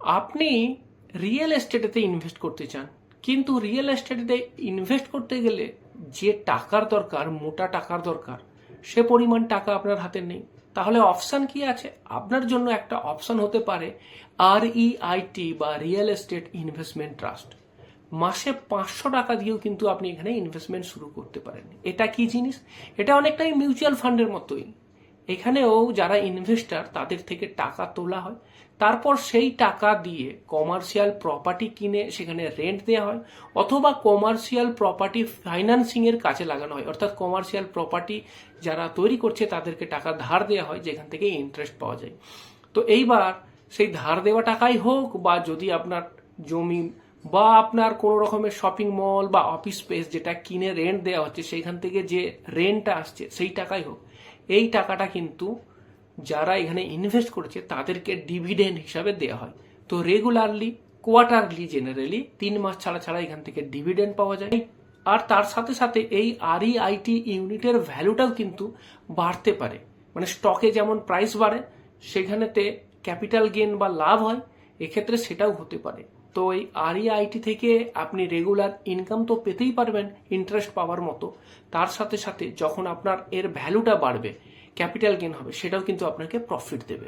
আপনি real এস্টেটেতে invest করতে চান, কিন্তু রিয়েল এস্টেটে ইনভেস্ট করতে গেলে যে টাকার দরকার, মোটা টাকার দরকার, সে পরিমাণ টাকা আপনার হাতে নেই। তাহলে অপশন কি আছে? আপনার জন্য একটা অপশন হতে পারে REIT বা রিয়েল এস্টেট ইনভেস্টমেন্ট ট্রাস্ট। মাসে 500 টাকা দিয়েও কিন্তু আপনি এখানে ইনভেস্টমেন্ট শুরু করতে পারেন। এটা কি জিনিস? এটা অনেকটাই মিউচুয়াল ফান্ডের মতোই। এখানেও যারা ইনভেস্টার তাদের থেকে টাকা তোলা হয়, তারপর সেই টাকা দিয়ে কমার্শিয়াল প্রপার্টি কিনে সেখানে রেন্ট দেওয়া হয়, অথবা কমার্শিয়াল প্রপার্টি ফাইন্যান্সিং এর কাজে লাগানো হয়। অর্থাৎ কমার্শিয়াল প্রপার্টি যারা তৈরি করছে তাদেরকে টাকা ধার দেওয়া হয়, যেখান থেকে ইন্টারেস্ট পাওয়া যায়। তো এইবার সেই ধার দেওয়া টাকাই হোক, বা যদি আপনার জমি বা আপনার কোনো রকমের শপিং মল বা অফিস স্পেস যেটা কিনে রেন্ট দেওয়া হচ্ছে, সেইখান থেকে যে রেন্টটা আসছে সেই টাকাই হোক, এই টাকাটা কিন্তু যারা এখানে ইনভেস্ট করেছে তাদেরকে ডিভিডেন্ড হিসাবে দেওয়া হয়। তো রেগুলারলি, কোয়ার্টারলি, জেনারেলি 3 মাস ছাড়া ছাড়া এখান থেকে ডিভিডেন্ড পাওয়া যায়। আর তার সাথে সাথে এই REIT ইউনিটের ভ্যালুটাও কিন্তু বাড়তে পারে। মানে স্টকে যেমন প্রাইস বাড়ে, সেখানেতে ক্যাপিটাল গেন বা লাভ হয়, এক্ষেত্রে সেটাও হতে পারে। তো এই REIT থেকে আপনি রেগুলার ইনকাম তো পেতেই পারবেন ইন্টারেস্ট পাওয়ার মতো, তার সাথে সাথে যখন আপনার এর ভ্যালুটা বাড়বে, ক্যাপিটাল গেন হবে, সেটাও কিন্তু আপনাকে প্রফিট দেবে।